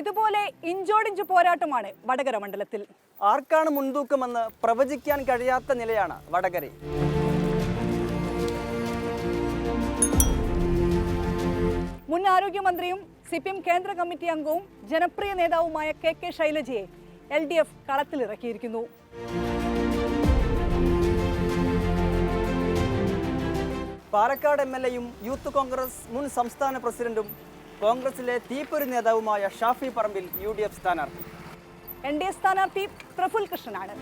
ഇതുപോലെ ഇഞ്ചോടിഞ്ച് പോരാട്ടമാണ് വടകര മണ്ഡലത്തിൽ. ആർക്കാണ് മുൻതൂക്കമെന്ന് പ്രവചിക്കാൻ കഴിയാത്ത നിലയാണ് വടകരയിൽ. മുൻ ആരോഗ്യമന്ത്രിയും CPM കേന്ദ്ര കമ്മിറ്റി അംഗവും ജനപ്രിയ നേതാവുമായ KK ശൈലജയെ LDF കളത്തിലിറക്കിയിരിക്കുന്നു. പാലക്കാട് MLAയും യൂത്ത് കോൺഗ്രസ് മുൻ സംസ്ഥാന പ്രസിഡന്റും കോൺഗ്രസിലെ തീപ്പൊരി നേതാവുമായ ഷാഫി പറമ്പിൽ UDF സ്ഥാനാർത്ഥി. NDA സ്ഥാനാർത്ഥി പ്രഫുൽ കൃഷ്ണനാണ്.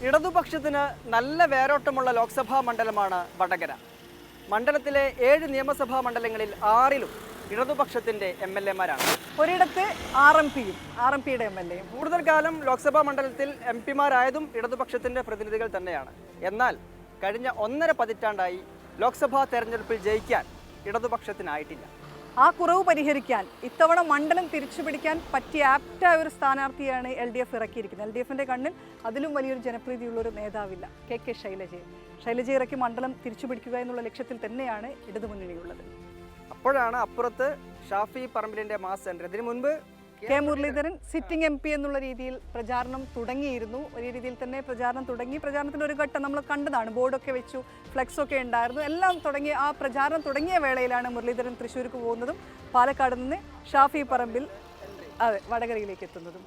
ഇടതുപക്ഷത്തിന് നല്ല വേരോട്ടമുള്ള ലോക്സഭാ മണ്ഡലമാണ് വടകര. മണ്ഡലത്തിലെ 7 നിയമസഭാ മണ്ഡലങ്ങളിൽ 6ലും ഇടതുപക്ഷത്തിന്റെ MLAമാരാണ്. ഒരിടത്ത് RMPയുടെ MLA. കൂടുതൽ കാലം ലോക്സഭാ മണ്ഡലത്തിൽ MP മാരായതും ഇടതുപക്ഷത്തിന്റെ പ്രതിനിധികൾ തന്നെയാണ്. എന്നാൽ കഴിഞ്ഞ 1.5 പതിറ്റാണ്ടായി ലോക്സഭാ തെരഞ്ഞെടുപ്പിൽ ജയിക്കാൻ ഇടതുപക്ഷത്തിനായിട്ടില്ല. ആ കുറവ് പരിഹരിക്കാൻ ഇത്തവണ മണ്ഡലം തിരിച്ചുപിടിക്കാൻ പറ്റിയ ആപ്റ്റായ ഒരു സ്ഥാനാർത്ഥിയാണ് LDF ഇറക്കിയിരിക്കുന്നത്. LDFന്റെ കണ്ണിൽ അതിലും വലിയൊരു ജനപ്രീതിയുള്ളൊരു നേതാവില്ല. KK ശൈലജയെ ഇറക്കി മണ്ഡലം തിരിച്ചുപിടിക്കുക എന്നുള്ള ലക്ഷ്യത്തിൽ തന്നെയാണ് ഇടതുമുന്നണിയുള്ളത്. അപ്പോഴാണ് അപ്പുറത്ത് ഷാഫി പറമ്പിലിന്റെ മാസ് എൻട്രി. ഇതിനു മുൻപ് K മുരളീധരൻ സിറ്റിംഗ് MP എന്നുള്ള രീതിയിൽ പ്രചാരണം തുടങ്ങിയിരുന്നു. ഒരു രീതിയിൽ തന്നെ പ്രചാരണം തുടങ്ങി. പ്രചാരണത്തിൻ്റെ ഒരു ഘട്ടം നമ്മൾ കണ്ടതാണ്. ബോർഡൊക്കെ വെച്ചു, ഫ്ലെക്സൊക്കെ ഉണ്ടായിരുന്നു. എല്ലാം തുടങ്ങി ആ പ്രചാരണം തുടങ്ങിയ വേളയിലാണ് മുരളീധരൻ തൃശ്ശൂർക്ക് പോകുന്നതും പാലക്കാട് നിന്ന് ഷാഫി പറമ്പിൽ വടകരയിലേക്ക് എത്തുന്നതും.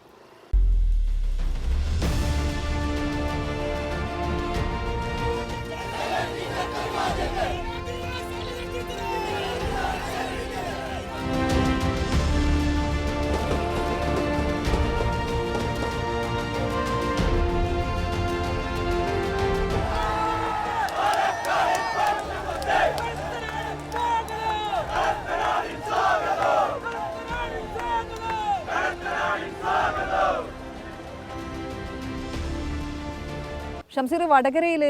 ഷംസീർ, വടകരയിൽ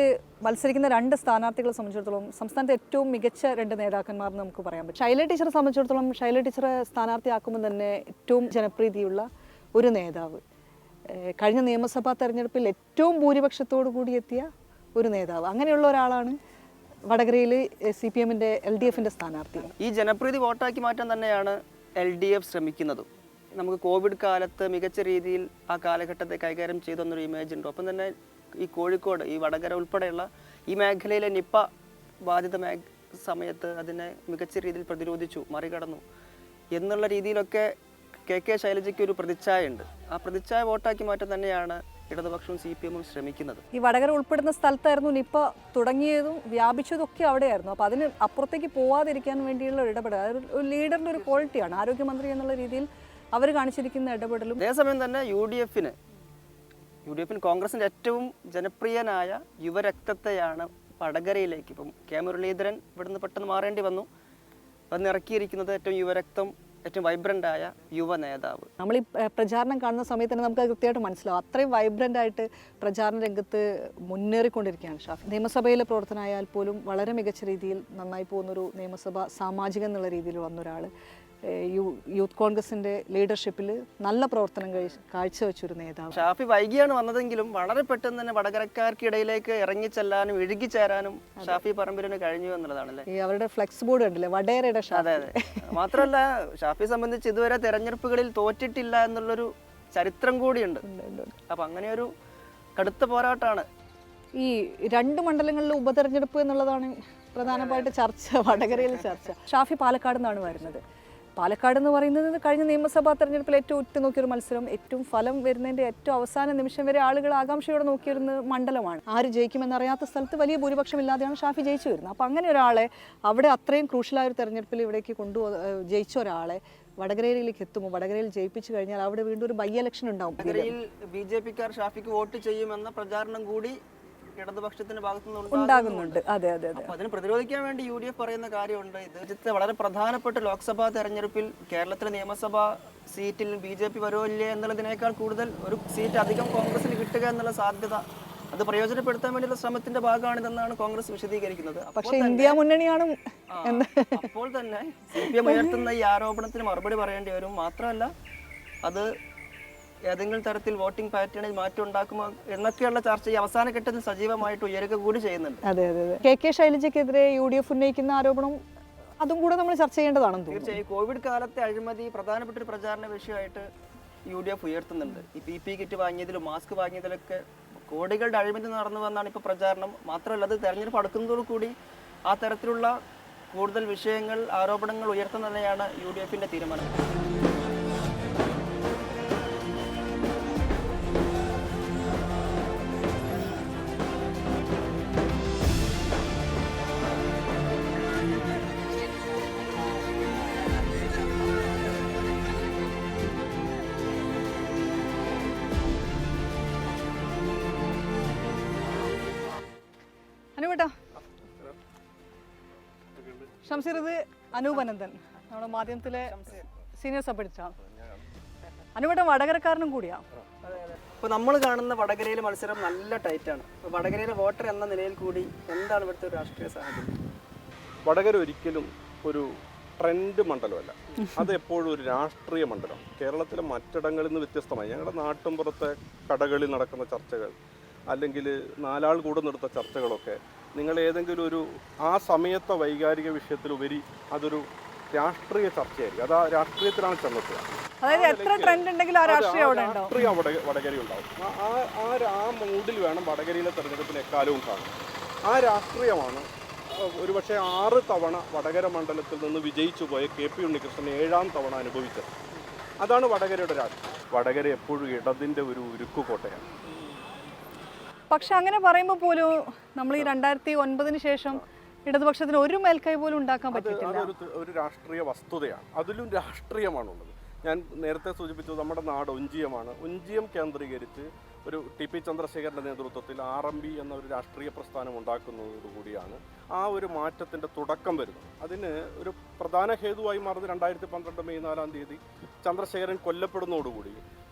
മത്സരിക്കുന്ന 2 സ്ഥാനാർത്ഥികളെ സംബന്ധിച്ചിടത്തോളം സംസ്ഥാനത്തെ ഏറ്റവും മികച്ച 2 നേതാക്കന്മാർ നമുക്ക് പറയാൻ പറ്റും. ശൈല ടീച്ചറെ സംബന്ധിച്ചിടത്തോളം ശൈല ടീച്ചറെ സ്ഥാനാർത്ഥിയാക്കുമ്പോൾ തന്നെ ഏറ്റവും ജനപ്രീതിയുള്ള ഒരു നേതാവ്, കഴിഞ്ഞ നിയമസഭാ തെരഞ്ഞെടുപ്പിൽ ഏറ്റവും ഭൂരിപക്ഷത്തോടു കൂടി എത്തിയ ഒരു നേതാവ്, അങ്ങനെയുള്ള ഒരാളാണ് വടകരയിൽ CPMന്റെ LDFന്റെ സ്ഥാനാർത്ഥി. ഈ ജനപ്രീതി വോട്ടാക്കി മാറ്റാൻ തന്നെയാണ് LDF ശ്രമിക്കുന്നതും. നമുക്ക് കോവിഡ് കാലത്ത് മികച്ച രീതിയിൽ ആ കാലഘട്ടത്തെ കൈകാര്യം ചെയ്തെന്നൊരു ഇമേജ് ഉണ്ട്. ഒപ്പം തന്നെ ഈ കോഴിക്കോട്, ഈ വടകര ഉൾപ്പെടെയുള്ള ഈ മേഖലയിലെ നിപ്പ ബാധിത സമയത്ത് അതിനെ മികച്ച രീതിയിൽ പ്രതിരോധിച്ചു, മറികടന്നു എന്നുള്ള രീതിയിലൊക്കെ KK ശൈലജയ്ക്ക് ഒരു പ്രതിച്ഛായ ഉണ്ട്. ആ പ്രതിച്ഛായ വോട്ടാക്കി മാറ്റാൻ തന്നെയാണ് ഇടതുപക്ഷവും CPMും ശ്രമിക്കുന്നത്. ഈ വടകര ഉൾപ്പെടുന്ന സ്ഥലത്തായിരുന്നു നിപ്പ തുടങ്ങിയതും വ്യാപിച്ചതും ഒക്കെ അവിടെയായിരുന്നു. അപ്പോൾ അതിന് അപ്പുറത്തേക്ക് പോവാതിരിക്കാൻ വേണ്ടിയുള്ള ഇടപെടൽ, അതൊരു ലീഡറിൻ്റെ ഒരു ക്വാളിറ്റിയാണ്. ആരോഗ്യമന്ത്രി എന്നുള്ള രീതിയിൽ അവർ കാണിച്ചിരിക്കുന്ന ഇടപെടലും. അതേസമയം തന്നെ UDFന് കോൺഗ്രസിന്റെ ഏറ്റവും ജനപ്രിയനായ യുവരക്തത്തെയാണ് വടകരയിലേക്ക്, ഇപ്പം K മുരളീധരൻ ഇവിടുന്ന് പെട്ടെന്ന് മാറേണ്ടി വന്നു, വന്ന് ഇറക്കിയിരിക്കുന്നത് ഏറ്റവും യുവരക്തം, ഏറ്റവും വൈബ്രന്റ് ആയ യുവ നേതാവ്. നമ്മൾ ഈ പ്രചാരണം കാണുന്ന സമയത്ത് തന്നെ നമുക്ക് കൃത്യമായിട്ട് മനസ്സിലാവും. അത്രയും വൈബ്രന്റ് ആയിട്ട് പ്രചാരണ രംഗത്ത് മുന്നേറിക്കൊണ്ടിരിക്കുകയാണ് ഷാഫി. നിയമസഭയിലെ പ്രവർത്തനമായാൽ പോലും വളരെ മികച്ച രീതിയിൽ നന്നായി പോകുന്നൊരു നിയമസഭ സാമാജികൻ എന്നുള്ള രീതിയിൽ വന്നൊരാൾ, യൂത്ത് കോൺഗ്രസിന്റെ ലീഡർഷിപ്പിൽ നല്ല പ്രവർത്തനം കാഴ്ചവെച്ചൊരു നേതാവ്. ഷാഫി വൈകിയാണ് വന്നതെങ്കിലും വളരെ പെട്ടെന്ന് തന്നെ വടകരക്കാർക്കിടയിലേക്ക് ഇറങ്ങിച്ചെല്ലാനും ഇഴുകിച്ചേരാനും ഷാഫി പറമ്പിലിന് കഴിഞ്ഞു എന്നുള്ളതാണല്ലേ. ഈ അവരുടെ ഫ്ലെക്സ് ബോർഡ് ഉണ്ടല്ലേ, വടകരയുടെ. അതെ അതെ. മാത്രമല്ല ഷാഫിയെ സംബന്ധിച്ച് ഇതുവരെ തെരഞ്ഞെടുപ്പുകളിൽ തോറ്റിട്ടില്ല എന്നുള്ളൊരു ചരിത്രം കൂടിയുണ്ട്. അപ്പൊ അങ്ങനെയൊരു കടുത്ത പോരാട്ടമാണ്. ഈ 2 മണ്ഡലങ്ങളിലെ ഉപതെരഞ്ഞെടുപ്പ് എന്നുള്ളതാണ് പ്രധാനമായിട്ട് ചർച്ച, വടകരയിൽ ചർച്ച. ഷാഫി പാലക്കാട് നിന്നാണ് വരുന്നത്. പാലക്കാട് എന്ന് പറയുന്നത് കഴിഞ്ഞ നിയമസഭാ തെരഞ്ഞെടുപ്പിൽ ഏറ്റവും ഉറ്റുനോക്കിയൊരു മത്സരം, ഏറ്റവും ഫലം വരുന്നതിൻ്റെ ഏറ്റവും അവസാന നിമിഷം വരെ ആളുകൾ ആകാംക്ഷയോടെ നോക്കിയിരുന്ന മണ്ഡലമാണ്. ആര് ജയിക്കുമെന്നറിയാത്ത സ്ഥലത്ത് വലിയ ഭൂരിപക്ഷമില്ലാതെയാണ് ഷാഫി ജയിച്ചു വരുന്നത്. അപ്പോൾ അങ്ങനെ ഒരാളെ അവിടെ അത്രയും ക്രൂഷ്യലായ ഒരു തെരഞ്ഞെടുപ്പിൽ ഇവിടേക്ക് ജയിച്ച ഒരാളെ വടകരയിലേക്ക് എത്തുമ്പോൾ, വടകരയിൽ ജയിപ്പിച്ചു കഴിഞ്ഞാൽ അവിടെ വീണ്ടും ഒരു ബൈ ഇലക്ഷൻ ഉണ്ടാവും. വടകരയിൽ BJPക്കാർ ഷാഫിക്ക് വോട്ട് ചെയ്യുമെന്ന പ്രചാരണം കൂടി ഇടതുപക്ഷത്തിന്റെ ഭാഗത്തുനിന്ന് ഉണ്ടാകുന്നുണ്ട്. അതെ അതെ അതെ. അതിന് പ്രതിരോധിക്കാൻ വേണ്ടി UDF പറയുന്ന കാര്യമുണ്ട്. ഇത് വളരെ പ്രധാനപ്പെട്ട ലോക്സഭാ തെരഞ്ഞെടുപ്പിൽ കേരളത്തിലെ നിയമസഭാ സീറ്റിൽ BJP വരുമോ ഇല്ലേ എന്നുള്ളതിനേക്കാൾ കൂടുതൽ ഒരു സീറ്റ് അധികം കോൺഗ്രസിന് കിട്ടുക എന്നുള്ള സാധ്യത, അത് പ്രയോജനപ്പെടുത്താൻ വേണ്ടിയുള്ള ശ്രമത്തിന്റെ ഭാഗമാണിതെന്നാണ് കോൺഗ്രസ് വിശദീകരിക്കുന്നത്. പക്ഷേ ഇന്ത്യ മുന്നണിയാണ്. അപ്പോൾ തന്നെ CPM ഉയർത്തുന്ന ഈ ആരോപണത്തിന് മറുപടി പറയേണ്ടി വരും. മാത്രമല്ല അത് ഏതെങ്കിലും തരത്തിൽ വോട്ടിംഗ് പാറ്റേണിൽ മാറ്റം ഉണ്ടാക്കുമോ എന്നൊക്കെയുള്ള ചർച്ച ഈ അവസാന ഘട്ടത്തിൽ സജീവമായിട്ട് ഉയരുക കൂടി ചെയ്യുന്നുണ്ട്. അതെ അതെ അതെ. KK ശൈലജയ്ക്കെതിരെ UDF ഉന്നയിക്കുന്ന ആരോപണം അതും കൂടെ നമ്മൾ ചർച്ച ചെയ്യേണ്ടതാണെന്ന് തോന്നുന്നു. തീർച്ചയായും കോവിഡ് കാലത്തെ അഴിമതി പ്രധാനപ്പെട്ട ഒരു പ്രചാരണ വിഷയമായിട്ട് UDF ഉയർത്തുന്നുണ്ട്. ഈ PP കിറ്റ് വാങ്ങിയതിലും മാസ്ക് വാങ്ങിയതിലൊക്കെ കോടികളുടെ അഴിമതി നടന്നു വന്നാണ് ഇപ്പോൾ പ്രചാരണം. മാത്രമല്ല അത് തെരഞ്ഞെടുപ്പ് അടുക്കുന്നതോടുകൂടി ആ തരത്തിലുള്ള കൂടുതൽ വിഷയങ്ങൾ ആരോപണങ്ങൾ ഉയർത്തുന്നതിനെയാണ് UDFന്റെ തീരുമാനം. അനുവേട്ടാ, ഷംസീർ, ഇത് അനൂപ് അനന്തൻ, നമ്മുടെ മാധ്യമത്തിലെ സീനിയർ സബ് എഡിറ്ററാണ്. അനുവേട്ടൻ വടകരക്കാരനും കൂടിയാണ്. ഇപ്പോൾ നമ്മൾ കാണുന്ന വടകരയിലെ മത്സരം നല്ല ടൈറ്റാണ്. അപ്പോൾ വടകരയിലെ വോട്ടർ എന്ന നിലയിൽ കൂടി എന്താണ് ഇവിടുത്തെ ഒരു രാഷ്ട്രീയ സാഹചര്യം? വടകര ഒരിക്കലും ഒരു ട്രെൻഡ് മണ്ഡലമല്ല, അത് എപ്പോഴും ഒരു രാഷ്ട്രീയ മണ്ഡലം. കേരളത്തിലെ മറ്റിടങ്ങളിൽ നിന്ന് വ്യത്യസ്തമായി ഞങ്ങളുടെ നാട്ടിൻപുറത്തെ കടകളിൽ നടക്കുന്ന ചർച്ചകൾ, അല്ലെങ്കിൽ നാലാൾ കൂടെ നിർത്ത ചർച്ചകളൊക്കെ നിങ്ങൾ ഏതെങ്കിലും ഒരു ആ സമയത്തെ വൈകാരിക വിഷയത്തിലുപരി അതൊരു രാഷ്ട്രീയ ചർച്ചയായിരിക്കും. അത് ആ രാഷ്ട്രീയത്തിലാണ് ചെന്നെത്തുക. അതായത് എത്ര ട്രെൻഡ് ഉണ്ടെങ്കിലും ആ രാഷ്ട്രീയം വടകര ഉണ്ടാവും. ആ മൂഡിൽ വേണം വടകരയിലെ തെരഞ്ഞെടുപ്പിന് എക്കാലവും കാണും. ആ രാഷ്ട്രീയമാണ് ഒരുപക്ഷെ 6 തവണ വടകര മണ്ഡലത്തിൽ നിന്ന് വിജയിച്ചു പോയ KP ഉണ്ണികൃഷ്ണൻ 7ാം തവണ അനുഭവിച്ചത്. അതാണ് വടകരയുടെ രാഷ്ട്രീയം. വടകര എപ്പോഴും ഇടതിൻ്റെ ഒരു ഉരുക്കുകോട്ടയാണ്. പക്ഷെ അങ്ങനെ പറയുമ്പോൾ പോലും നമ്മൾ ഈ 2009 ശേഷം ഇടതുപക്ഷത്തിന് ഒരു മേൽക്കൈ പോലും ഉണ്ടാക്കാൻ പറ്റിയിട്ടില്ല. ഒരു രാഷ്ട്രീയ വസ്തുതയാണ്, അതിലും രാഷ്ട്രീയമാണുള്ളത്. ഞാൻ നേരത്തെ സൂചിപ്പിച്ചത് നമ്മുടെ നാട് ഒഞ്ചിയമാണ്. ഒഞ്ചിയം കേന്ദ്രീകരിച്ച് ഒരു TP ചന്ദ്രശേഖരൻ്റെ നേതൃത്വത്തിൽ RMB എന്ന ഒരു രാഷ്ട്രീയ പ്രസ്ഥാനം ഉണ്ടാക്കുന്നതോടുകൂടിയാണ് ആ ഒരു മാറ്റത്തിൻ്റെ തുടക്കം വരുന്നത്. അതിന് ഒരു പ്രധാന ഹേതുവായി മാറുന്നത് 2012 മെയ് 4-ാം തീയതി ചന്ദ്രശേഖരൻ കൊല്ലപ്പെടുന്നതോടുകൂടി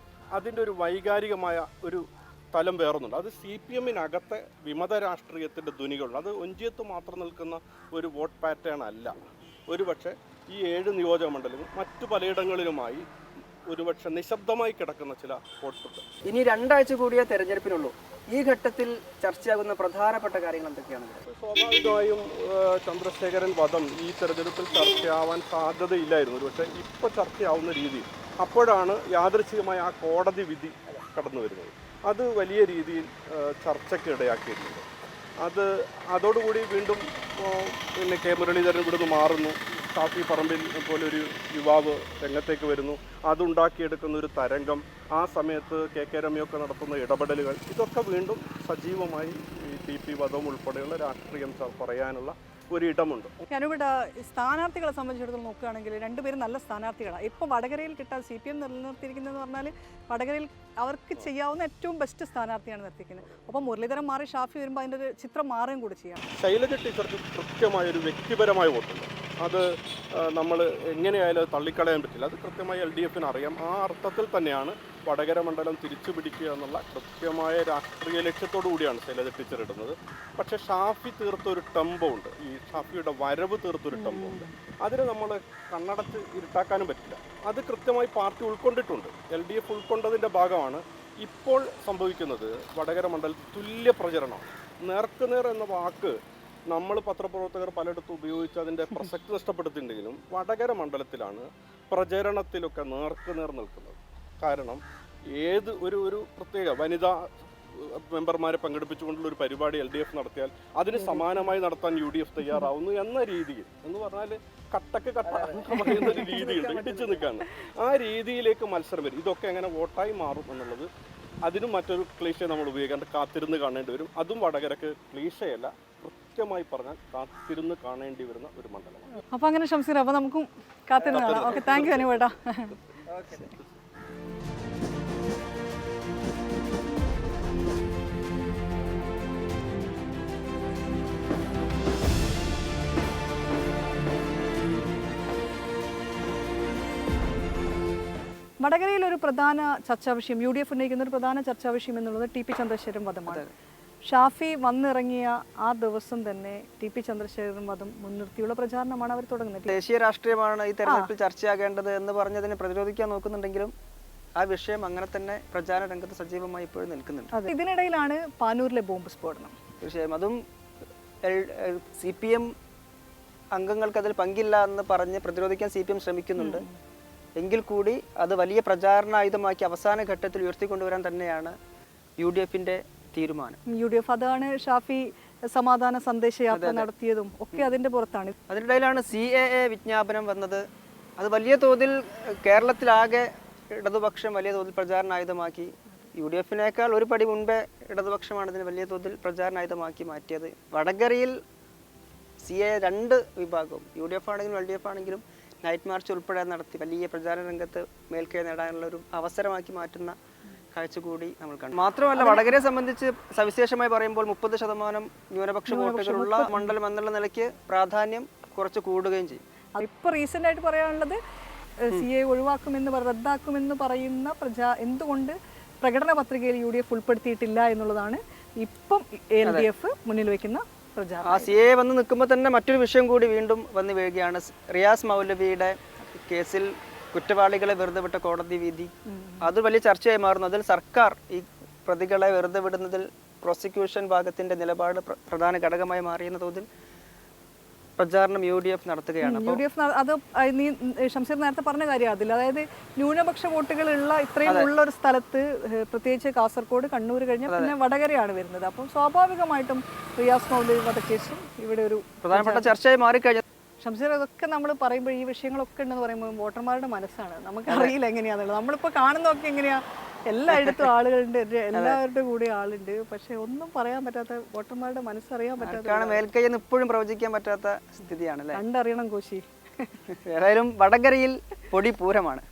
അതിൻ്റെ ഒരു വൈകാരികമായ ഒരു തലം വേറുന്നുണ്ട്. അത് CPM-നകത്തെ വിമത രാഷ്ട്രീയത്തിൻ്റെ ധ്വനികളുണ്ട്. അത് ഒഞ്ചിയത്ത് മാത്രം നിൽക്കുന്ന ഒരു വോട്ട് പാറ്റേൺ അല്ല. ഒരുപക്ഷെ ഈ 7 നിയോജക മണ്ഡലങ്ങൾ മറ്റു പലയിടങ്ങളിലുമായി ഒരുപക്ഷെ നിശബ്ദമായി കിടക്കുന്ന ചില വോട്ടുണ്ട്. ഇനി 2 ആഴ്ച കൂടിയേ തെരഞ്ഞെടുപ്പിനുള്ളൂ. ഈ ഘട്ടത്തിൽ ചർച്ചയാകുന്ന പ്രധാനപ്പെട്ട കാര്യങ്ങൾ എന്തൊക്കെയാണ്? സ്വാഭാവികമായും ചന്ദ്രശേഖരൻ വധം ഈ തെരഞ്ഞെടുപ്പിൽ ചർച്ചയാവാൻ സാധ്യതയില്ലായിരുന്നു. ഒരുപക്ഷെ ഇപ്പോൾ ചർച്ചയാവുന്ന രീതിയിൽ അപ്പോഴാണ് യാദൃച്ഛികമായ ആ കോടതി വിധി കടന്നു വരുന്നത്. അത് വലിയ രീതിയിൽ ചർച്ചയ്ക്ക് ഇടയാക്കിയിട്ടുണ്ട്. അതോടുകൂടി വീണ്ടും പിന്നെ K. മുരളീധരൻ ഇവിടുന്ന് മാറുന്നു. ഷാഫി പറമ്പിൽ പോലൊരു യുവാവ് രംഗത്തേക്ക് വരുന്നു. അതുണ്ടാക്കിയെടുക്കുന്ന ഒരു തരംഗം, ആ സമയത്ത് KK രമയൊക്കെ നടത്തുന്ന ഇടപെടലുകൾ, ഇതൊക്കെ വീണ്ടും സജീവമായി ഈ TP വധവും ഉൾപ്പെടെയുള്ള രാഷ്ട്രീയം പറയാനുള്ള ഒരിടമുണ്ട്. ഞാനിവിടെ സ്ഥാനാർത്ഥികളെ സംബന്ധിച്ചിടത്തോളം നോക്കുകയാണെങ്കിൽ രണ്ടുപേരും നല്ല സ്ഥാനാർത്ഥികളാണ്. ഇപ്പോൾ വടകരയിൽ കിട്ടാൻ CPM നിലനിർത്തിയിരിക്കുന്നതെന്ന് പറഞ്ഞാൽ വടകരയിൽ അവർക്ക് ചെയ്യാവുന്ന ഏറ്റവും ബെസ്റ്റ് സ്ഥാനാർത്ഥിയാണ് നിർത്തിക്കുന്നത്. അപ്പോൾ മുരളീധരൻ മാറി ഷാഫി വരുമ്പോൾ അതിൻ്റെ ഒരു ചിത്രം മാറുകയും കൂടി ചെയ്യാം. ശൈലജ ടീച്ചർക്ക് കൃത്യമായൊരു വ്യക്തിപരമായ വോട്ടുണ്ട്. അത് നമ്മൾ എങ്ങനെയായാലും തള്ളിക്കളയാൻ പറ്റില്ല. അത് കൃത്യമായി LDFന് അറിയാം. ആ അർത്ഥത്തിൽ തന്നെയാണ് വടകര മണ്ഡലം തിരിച്ചു പിടിക്കുക എന്നുള്ള കൃത്യമായ രാഷ്ട്രീയ ലക്ഷ്യത്തോടു കൂടിയാണ് ശൈലജ ടീച്ചർ ഇടുന്നത്. പക്ഷേ ഷാഫി തീർത്തൊരു ടെമ്പോ ഉണ്ട്, ഈ ഷാഫിയുടെ വരവ് തീർത്തൊരു ടെമ്പോ ഉണ്ട്. അതിന് നമ്മൾ കണ്ണടച്ച് ഇരുട്ടാക്കാനും പറ്റില്ല. അത് കൃത്യമായി പാർട്ടി ഉൾക്കൊണ്ടിട്ടുണ്ട്. LDF ഉൾക്കൊണ്ടതിൻ്റെ ഭാഗമാണ് ഇപ്പോൾ സംഭവിക്കുന്നത്. വടകര മണ്ഡലത്തിൽ തുല്യ പ്രചരണമാണ്. നേർക്കുനേർ എന്ന വാക്ക് നമ്മൾ പത്രപ്രവർത്തകർ പലയിടത്തും ഉപയോഗിച്ച് അതിൻ്റെ പ്രസക്തി നഷ്ടപ്പെടുത്തിയിട്ടുണ്ടെങ്കിലും വടകര മണ്ഡലത്തിലാണ് പ്രചരണത്തിലൊക്കെ നേർക്കുനേർ നിൽക്കുന്നത്. കാരണം ഏത് ഒരു പ്രത്യേക വനിതാ മെമ്പർമാരെ പങ്കെടുപ്പിച്ചുകൊണ്ടുള്ള ഒരു പരിപാടി LDF നടത്തിയാൽ അതിന് സമാനമായി നടത്താൻ UDF തയ്യാറാവുന്നു എന്ന രീതിയിൽ, എന്ന് പറഞ്ഞാൽ കട്ടക്ക് കട്ട പറയുന്ന ഒരു രീതിയുണ്ട്, ഇടിച്ചു നിൽക്കാണ്. ആ രീതിയിലേക്ക് മത്സരം വരും. ഇതൊക്കെ എങ്ങനെ വോട്ടായി മാറും എന്നുള്ളത് അതിനും മറ്റൊരു ക്ലീശ നമ്മൾ ഉപയോഗിക്കാണ്ട് കാത്തിരുന്ന് കാണേണ്ടി വരും. അതും വടകരക്ക് ക്ലീശയല്ല, കൃത്യമായി പറഞ്ഞാൽ കാത്തിരുന്ന് കാണേണ്ടി വരുന്ന ഒരു മണ്ഡലമാണ്. അപ്പോൾ അങ്ങനെ ഷംസീർ, അപ്പോൾ നമുക്കും കാത്തിരുന്ന് കാണാം. ഓക്കെ, താങ്ക് യു അനുവേട്ടാ. വടകരയിൽ ഒരു പ്രധാന ചർച്ചാ വിഷയം, UDF ഉന്നയിക്കുന്ന ഒരു പ്രധാന ചർച്ചാ വിഷയം എന്നുള്ളത് TP ചന്ദ്രശേഖരൻ വധമാണ്. ഷാഫി വന്നിറങ്ങിയ ആ ദിവസം തന്നെ TP ചന്ദ്രശേഖരൻ വധം മുൻനിർത്തിയുള്ള പ്രചാരണമാണ് അവർ തുടങ്ങുന്നത്. ദേശീയ രാഷ്ട്രീയമാണ് ഈ തെരഞ്ഞെടുപ്പിൽ ചർച്ചയാകേണ്ടത് എന്ന് പറഞ്ഞതിനെ പ്രതിരോധിക്കാൻ നോക്കുന്നുണ്ടെങ്കിലും ആ വിഷയം അങ്ങനെ തന്നെ പ്രചാരണ രംഗത്ത് സജീവമായി ഇപ്പോഴും നിൽക്കുന്നുണ്ട്. ഇതിനിടയിലാണ് പാനൂരിലെ ബോംബ് സ്ഫോടനം. തീർച്ചയായും അതും CPM അംഗങ്ങൾക്ക് അതിൽ പങ്കില്ല എന്ന് പറഞ്ഞ് പ്രതിരോധിക്കാൻ CPM ശ്രമിക്കുന്നുണ്ട്. എങ്കിൽ കൂടി അത് വലിയ പ്രചാരണായുധമാക്കി അവസാന ഘട്ടത്തിൽ ഉയർത്തിക്കൊണ്ടുവരാൻ തന്നെയാണ് UDFന്റെ തീരുമാനം. UDF അതാണ് ഷാഫി സമാധാന സന്ദേശയാത്ര നടത്തിയതും ഒക്കെ അതിന്റെ പുറത്താണ്. അതിനിടയിലാണ് CAA വിജ്ഞാപനം വന്നത്. അത് വലിയ തോതിൽ കേരളത്തിലാകെ ഇടതുപക്ഷം വലിയ തോതിൽ പ്രചാരണായുധമാക്കി. UDFനേക്കാൾ ഒരു പടി മുൻപേ ഇടതുപക്ഷമാണ് ഇതിന് വലിയ തോതിൽ പ്രചാരണായുധമാക്കി മാറ്റിയത്. വടകരയിൽ CAA രണ്ട് വിഭാഗവും UDF ആണെങ്കിലും LDF ആണെങ്കിലും നൈറ്റ് മാർച്ച് ഉൾപ്പെടെ നടത്തി വലിയ പ്രചാരണ രംഗത്ത് മേൽക്കൈ നേടാനുള്ള ഒരു അവസരമാക്കി മാറ്റുന്ന കാഴ്ച കൂടി നമ്മൾ കണ്ടു. മാത്രമല്ല വടകരയെ സംബന്ധിച്ച് സവിശേഷമായി പറയുമ്പോൾ 30% ന്യൂനപക്ഷ വോട്ടുകളുള്ള മണ്ഡലം എന്നുള്ള നിലയ്ക്ക് പ്രാധാന്യം കുറച്ച് കൂടുകയും ചെയ്യും. ഇപ്പൊ റീസെന്റ് ആയിട്ട് പറയാനുള്ളത് CAA ഒഴിവാക്കുമെന്ന് റദ്ദാക്കുമെന്ന് പറയുന്ന എന്തുകൊണ്ട് പ്രകടന പത്രികയിൽ UDF ഉൾപ്പെടുത്തിയിട്ടില്ല എന്നുള്ളതാണ് ഇപ്പം LDF മുന്നിൽ വെക്കുന്ന പ്രചാരണം. ആ CAA വന്ന് നിൽക്കുമ്പോൾ തന്നെ മറ്റൊരു വിഷയം കൂടി വീണ്ടും വന്നു വീഴുകയാണ്. റിയാസ് മൗലവിയുടെ കേസിൽ കുറ്റവാളികളെ വെറുതെ വിട്ട കോടതി വിധി അത് വലിയ ചർച്ചയായി മാറുന്നു. അതിൽ സർക്കാർ ഈ പ്രതികളെ വെറുതെ വിടുന്നതിൽ പ്രോസിക്യൂഷൻ ഭാഗത്തിന്റെ നിലപാട് പ്രധാന ഘടകമായി മാറിയെന്ന തോതിൽ പ്രചാരണം UDF നടത്തുകയാണ്. UDF അത് നീ ഷംസീർ നേരത്തെ പറഞ്ഞ കാര്യം അതിൽ, അതായത് ന്യൂനപക്ഷ വോട്ടുകളുള്ള ഇത്രയും ഉള്ള ഒരു സ്ഥലത്ത്, പ്രത്യേകിച്ച് കാസർഗോഡ്, കണ്ണൂർ കഴിഞ്ഞ പിന്നെ വടകരയാണ് വരുന്നത്. അപ്പം സ്വാഭാവികമായിട്ടും റിയാസ് മൗലവി വധക്കേസും ഇവിടെ ഒരു പ്രധാനപ്പെട്ട ചർച്ചയായി മാറിക്കഴിഞ്ഞു. ഷംസീർ, അതൊക്കെ നമ്മൾ പറയുമ്പോൾ ഈ വിഷയങ്ങളൊക്കെ ഉണ്ടെന്ന് പറയുമ്പോൾ വോട്ടർമാരുടെ മനസ്സാണ്, നമുക്കറിയില്ല എങ്ങനെയാണെന്നുള്ളത്. നമ്മളിപ്പോൾ കാണുന്നതൊക്കെ എങ്ങനെയാ, എല്ലായിടത്തും ആളുകളുണ്ട്, എല്ലാവരുടെ കൂടെ ആളുണ്ട്, പക്ഷെ ഒന്നും പറയാൻ പറ്റാത്ത, വോട്ടർമാരുടെ മനസ്സറിയാൻ പറ്റാത്ത, മേൽക്കൈന്ന് ഇപ്പോഴും പ്രവചിക്കാൻ പറ്റാത്ത സ്ഥിതിയാണ്. കണ്ടറിയണം കോശി. ഏതായാലും വടകരയിൽ പൊടി പൂരമാണ്.